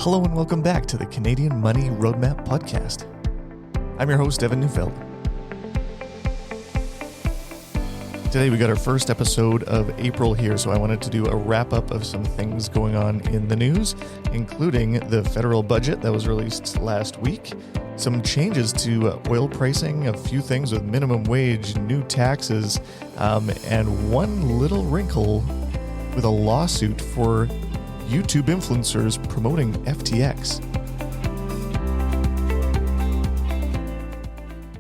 Hello and welcome back to the Canadian Money Roadmap Podcast. I'm your host, Evan Neufeld. Today we got our first episode of April here, so I wanted to do a wrap-up of some things going on in the news, including the federal budget that was released last week, some changes to oil pricing, a few things with minimum wage, new taxes, and one little wrinkle with a lawsuit for YouTube influencers promoting FTX.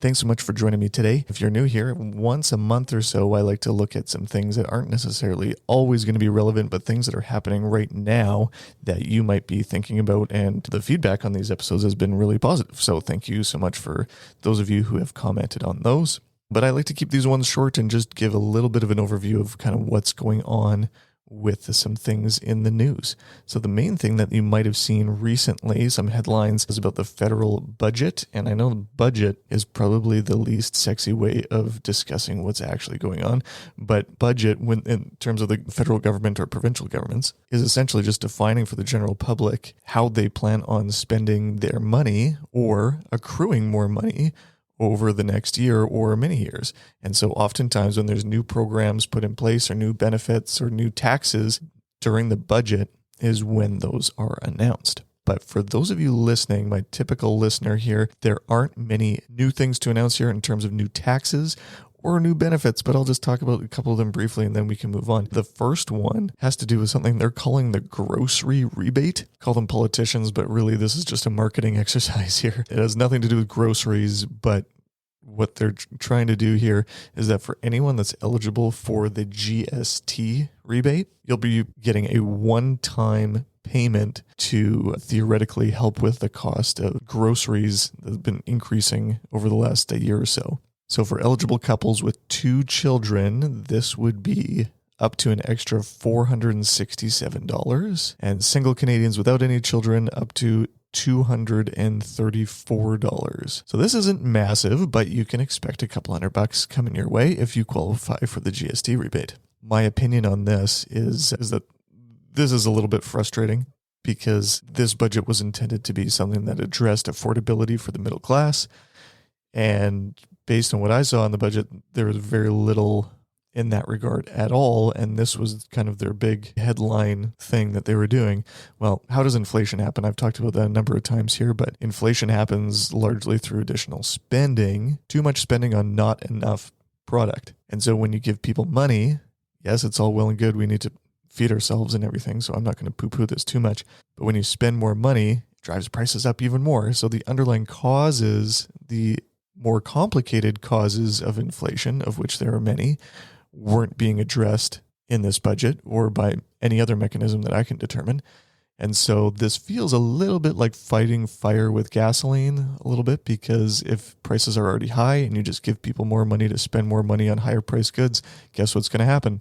Thanks so much for joining me today. If you're new here, once a month or so, I like to look at some things that aren't necessarily always going to be relevant, but things that are happening right now that you might be thinking about. And the feedback on these episodes has been really positive. So thank you so much for those of you who have commented on those. But I like to keep these ones short and just give a little bit of an overview of kind of what's going on with some things in the news. So the main thing that you might have seen recently, some headlines, is about the federal budget. And I know the budget is probably the least sexy way of discussing what's actually going on. But budget, when in terms of the federal government or provincial governments, is essentially just defining for the general public how they plan on spending their money or accruing more money over the next year or many years. And so oftentimes when there's new programs put in place or new benefits or new taxes during the budget is when those are announced. But for those of you listening, my typical listener here, there aren't many new things to announce here in terms of new taxes or new benefits, but I'll just talk about a couple of them briefly and then we can move on. The first one has to do with something they're calling the grocery rebate. Call them politicians, but really this is just a marketing exercise here. It has nothing to do with groceries, but what they're trying to do here is that for anyone that's eligible for the GST rebate, you'll be getting a one-time payment to theoretically help with the cost of groceries that have been increasing over the last year or so. So for eligible couples with 2 children, this would be up to an extra $467, and single Canadians without any children up to $234. So this isn't massive, but you can expect a couple $100 coming your way if you qualify for the GST rebate. My opinion on this is that this is a little bit frustrating because this budget was intended to be something that addressed affordability for the middle class. And based on what I saw in the budget, there was very little in that regard at all. And this was kind of their big headline thing that they were doing. Well, how does inflation happen? I've talked about that a number of times here, but inflation happens largely through additional spending, too much spending on not enough product. And so when you give people money, yes, it's all well and good. We need to feed ourselves and everything. So I'm not going to poo-poo this too much. But when you spend more money, it drives prices up even more. So the underlying causes, the more complicated causes of inflation, of which there are many, weren't being addressed in this budget or by any other mechanism that I can determine. And so this feels a little bit like fighting fire with gasoline a little bit, because if prices are already high and you just give people more money to spend more money on higher priced goods, guess what's going to happen?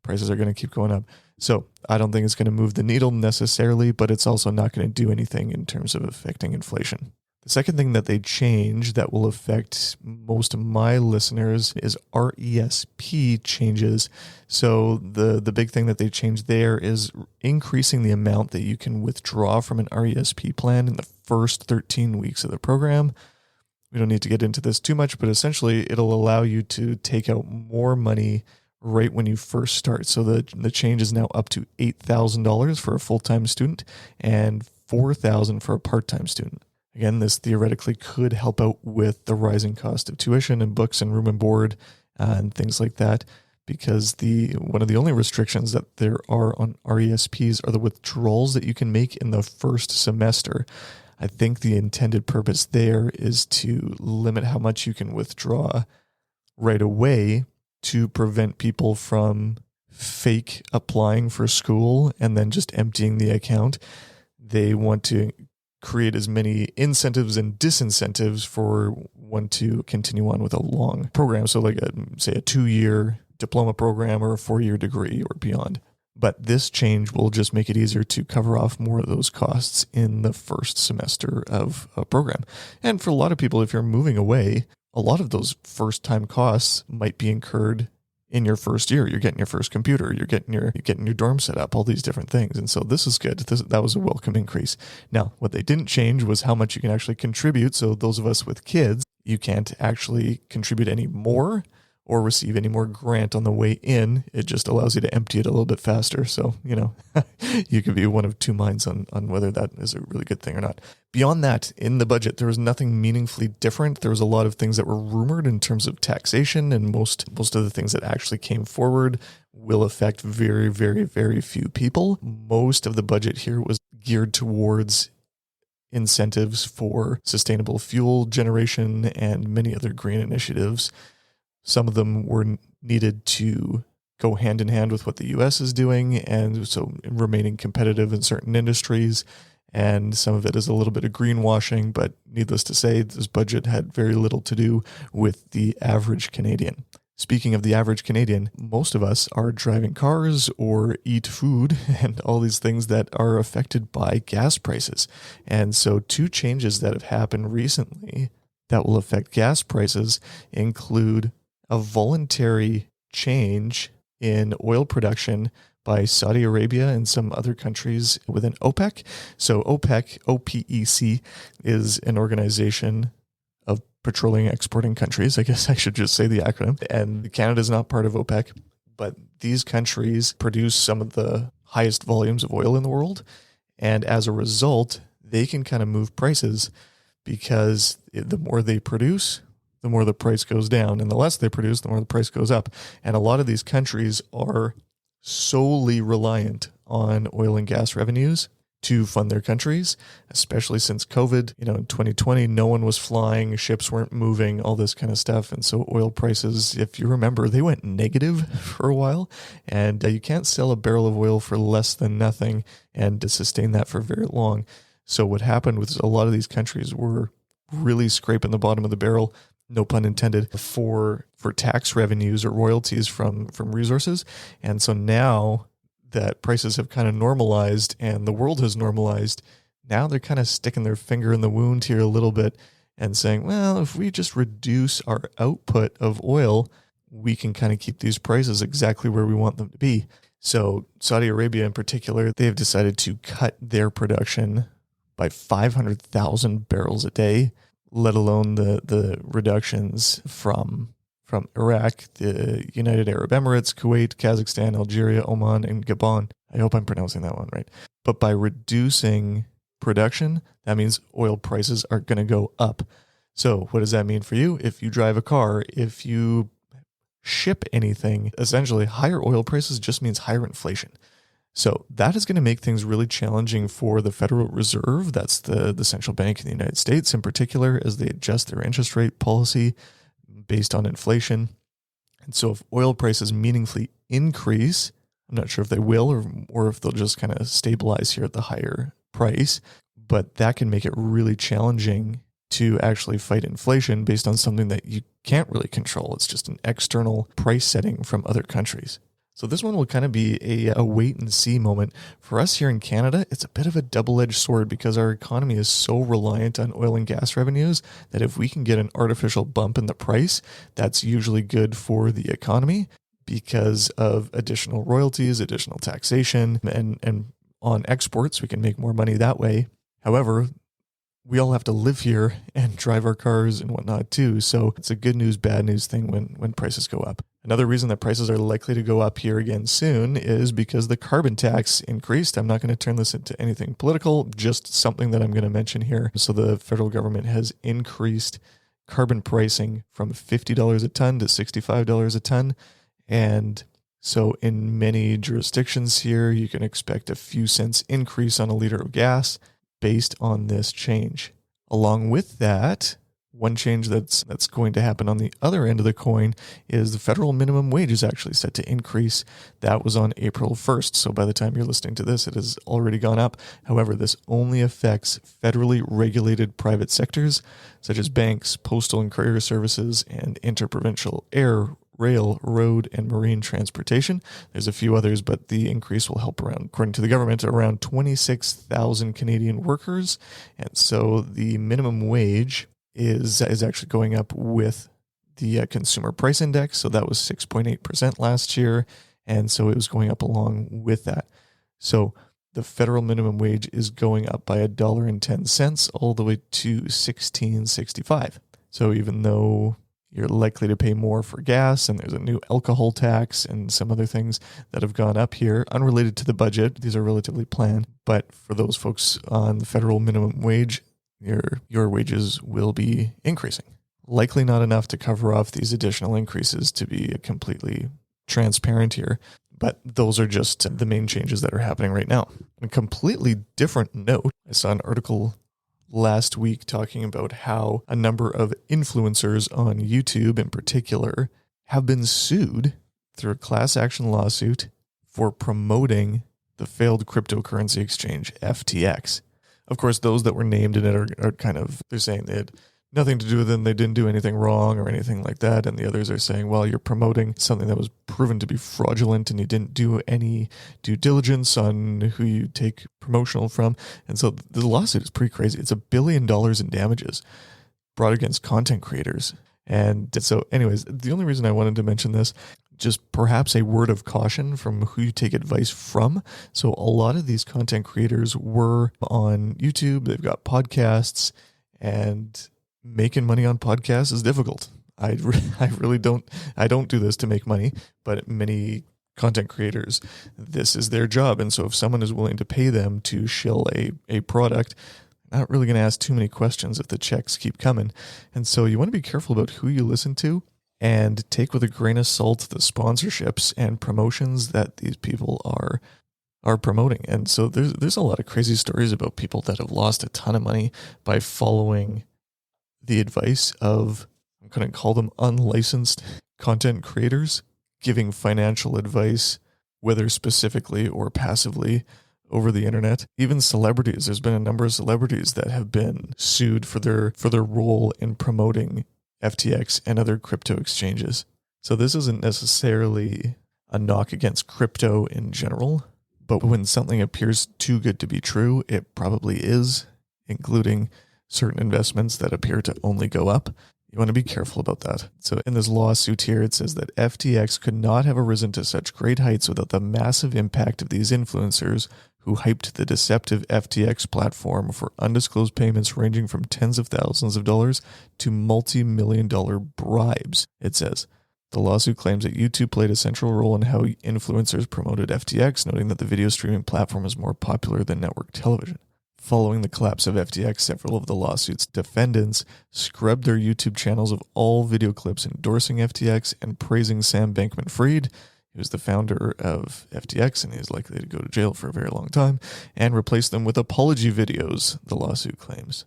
Prices are going to keep going up. So I don't think it's going to move the needle necessarily, but it's also not going to do anything in terms of affecting inflation. The second thing that they change that will affect most of my listeners is RESP changes. So the big thing that they changed there is increasing the amount that you can withdraw from an RESP plan in the first 13 weeks of the program. We don't need to get into this too much, but essentially it'll allow you to take out more money right when you first start. So the change is now up to $8,000 for a full-time student and $4,000 for a part-time student. Again, this theoretically could help out with the rising cost of tuition and books and room and board and things like that, because one of the only restrictions that there are on RESPs are the withdrawals that you can make in the first semester. I think the intended purpose there is to limit how much you can withdraw right away to prevent people from fake applying for school and then just emptying the account. They want to create as many incentives and disincentives for one to continue on with a long program. So like say a 2-year diploma program or a 4-year degree or beyond. But this change will just make it easier to cover off more of those costs in the first semester of a program. And for a lot of people, if you're moving away, a lot of those first-time costs might be incurred in your first year. You're getting your first computer, you're getting your dorm set up, all these different things. And so this is good. That was a welcome increase. Now, what they didn't change was how much you can actually contribute. So those of us with kids, you can't actually contribute any more or receive any more grant on the way in. It just allows you to empty it a little bit faster. So, you could be one of two minds on whether that is a really good thing or not. Beyond that, in the budget, there was nothing meaningfully different. There was a lot of things that were rumored in terms of taxation, and most of the things that actually came forward will affect very, very, very few people. Most of the budget here was geared towards incentives for sustainable fuel generation and many other green initiatives. Some of them were needed to go hand in hand with what the U.S. is doing, and so remaining competitive in certain industries. And some of it is a little bit of greenwashing, but needless to say, this budget had very little to do with the average Canadian. Speaking of the average Canadian, most of us are driving cars or eat food and all these things that are affected by gas prices. And so two changes that have happened recently that will affect gas prices include a voluntary change in oil production by Saudi Arabia and some other countries within OPEC. So OPEC, OPEC, is an organization of petroleum exporting countries. I guess I should just say the acronym. And Canada is not part of OPEC, but these countries produce some of the highest volumes of oil in the world. And as a result, they can kind of move prices because the more they produce, the more the price goes down, and the less they produce, the more the price goes up. And a lot of these countries are solely reliant on oil and gas revenues to fund their countries, especially since COVID. In 2020, no one was flying, ships weren't moving, all this kind of stuff. And so oil prices, if you remember, they went negative for a while, and you can't sell a barrel of oil for less than nothing and to sustain that for very long. So what happened was a lot of these countries were really scraping the bottom of the barrel, no pun intended, for tax revenues or royalties from resources. And so now that prices have kind of normalized and the world has normalized, now they're kind of sticking their finger in the wound here a little bit and saying, well, if we just reduce our output of oil, we can kind of keep these prices exactly where we want them to be. So Saudi Arabia in particular, they have decided to cut their production by 500,000 barrels a day, let alone the reductions from Iraq, the United Arab Emirates, Kuwait, Kazakhstan, Algeria, Oman, and Gabon. I hope I'm pronouncing that one right. But by reducing production, that means oil prices are going to go up. So what does that mean for you? If you drive a car, if you ship anything, essentially higher oil prices just means higher inflation. So that is going to make things really challenging for the Federal Reserve. That's the central bank in the United States in particular, as they adjust their interest rate policy based on inflation. And so if oil prices meaningfully increase, I'm not sure if they will or if they'll just kind of stabilize here at the higher price, but that can make it really challenging to actually fight inflation based on something that you can't really control. It's just an external price setting from other countries. So this one will kind of be a wait and see moment. For us here in Canada, it's a bit of a double-edged sword because our economy is so reliant on oil and gas revenues that if we can get an artificial bump in the price, that's usually good for the economy because of additional royalties, additional taxation, and on exports, we can make more money that way. However, we all have to live here and drive our cars and whatnot too. So it's a good news, bad news thing when prices go up. Another reason that prices are likely to go up here again soon is because the carbon tax increased. I'm not going to turn this into anything political, just something that I'm going to mention here. So the federal government has increased carbon pricing from $50 a ton to $65 a ton. And so in many jurisdictions here, you can expect a few cents increase on a liter of gas based on this change. Along with that, one change that's going to happen on the other end of the coin is the federal minimum wage is actually set to increase. That was on April 1st. So by the time you're listening to this, it has already gone up. However, this only affects federally regulated private sectors, such as banks, postal and courier services, and interprovincial air, rail, road, and marine transportation. There's a few others, but the increase will help according to the government, around 26,000 Canadian workers. And so the minimum wage is actually going up with the consumer price index. So that was 6.8% last year. And so it was going up along with that. So the federal minimum wage is going up by $1.10 all the way to $16.65. So even though you're likely to pay more for gas, and there's a new alcohol tax and some other things that have gone up here, unrelated to the budget, these are relatively planned. But for those folks on the federal minimum wage, your wages will be increasing. Likely not enough to cover off these additional increases, to be completely transparent here. But those are just the main changes that are happening right now. On a completely different note, I saw an article last week talking about how a number of influencers on YouTube in particular have been sued through a class action lawsuit for promoting the failed cryptocurrency exchange FTX. Of course, those that were named in it are kind of, they're saying they had nothing to do with them, they didn't do anything wrong or anything like that. And the others are saying, well, you're promoting something that was proven to be fraudulent and you didn't do any due diligence on who you take promotional from. And so the lawsuit is pretty crazy. It's $1 billion in damages brought against content creators. And so anyways, the only reason I wanted to mention this, just perhaps a word of caution from who you take advice from. So a lot of these content creators were on YouTube, they've got podcasts, and making money on podcasts is difficult. I really don't do this to make money, but many content creators, this is their job. And so if someone is willing to pay them to shill a product, not really going to ask too many questions if the checks keep coming. And so you want to be careful about who you listen to and take with a grain of salt the sponsorships and promotions that these people are promoting. And so there's a lot of crazy stories about people that have lost a ton of money by following the advice of, I'm going to call them unlicensed content creators, giving financial advice, whether specifically or passively, over the internet. Even celebrities, there's been a number of celebrities that have been sued for their role in promoting FTX and other crypto exchanges. So this isn't necessarily a knock against crypto in general, but when something appears too good to be true, it probably is, including certain investments that appear to only go up. You want to be careful about that. So in this lawsuit here, it says that FTX could not have arisen to such great heights without the massive impact of these influencers who hyped the deceptive FTX platform for undisclosed payments ranging from tens of thousands of dollars to multi-million-dollar bribes, it says. The lawsuit claims that YouTube played a central role in how influencers promoted FTX, noting that the video streaming platform is more popular than network television. Following the collapse of FTX, several of the lawsuit's defendants scrubbed their YouTube channels of all video clips endorsing FTX and praising Sam Bankman-Fried, who is the founder of FTX and is likely to go to jail for a very long time, and replaced them with apology videos, the lawsuit claims.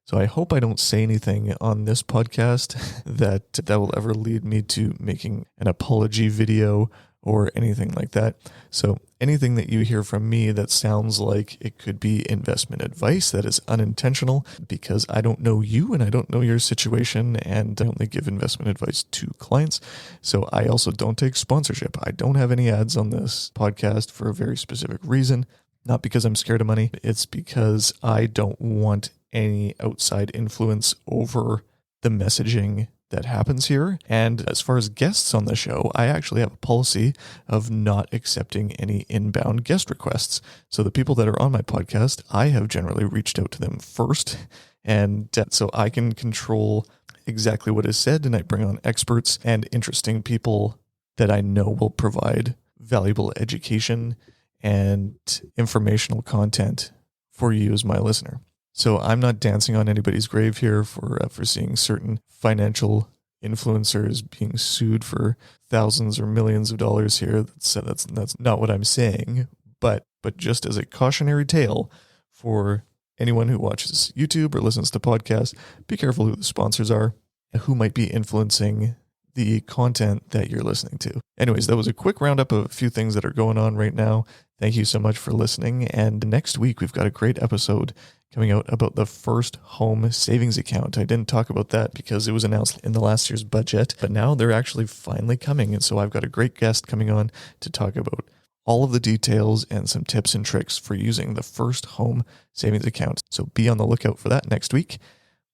So I hope I don't say anything on this podcast that will ever lead me to making an apology video or anything like that. So anything that you hear from me that sounds like it could be investment advice that is unintentional, because I don't know you and I don't know your situation, and I only give investment advice to clients. So I also don't take sponsorship. I don't have any ads on this podcast for a very specific reason. Not because I'm scared of money. It's because I don't want any outside influence over the messaging that happens here. And as far as guests on the show, I actually have a policy of not accepting any inbound guest requests. So the people that are on my podcast, I have generally reached out to them first. And so I can control exactly what is said, and I bring on experts and interesting people that I know will provide valuable education and informational content for you as my listener. So I'm not dancing on anybody's grave here for seeing certain financial influencers being sued for thousands or millions of dollars here. That's not what I'm saying. But just as a cautionary tale for anyone who watches YouTube or listens to podcasts, be careful who the sponsors are and who might be influencing the content that you're listening to. Anyways, that was a quick roundup of a few things that are going on right now. Thank you so much for listening. And next week, we've got a great episode coming out about the first home savings account. I didn't talk about that because it was announced in the last year's budget, but now they're actually finally coming. And so I've got a great guest coming on to talk about all of the details and some tips and tricks for using the first home savings account. So be on the lookout for that next week.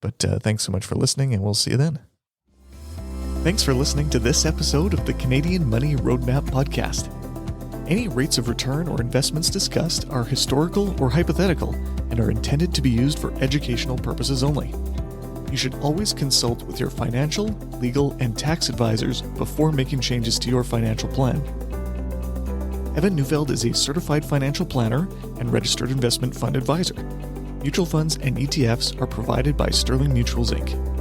But thanks so much for listening, and we'll see you then. Thanks for listening to this episode of the Canadian Money Roadmap Podcast. Any rates of return or investments discussed are historical or hypothetical and are intended to be used for educational purposes only. You should always consult with your financial, legal, and tax advisors before making changes to your financial plan. Evan Neufeld is a certified financial planner and registered investment fund advisor. Mutual funds and ETFs are provided by Sterling Mutuals Inc.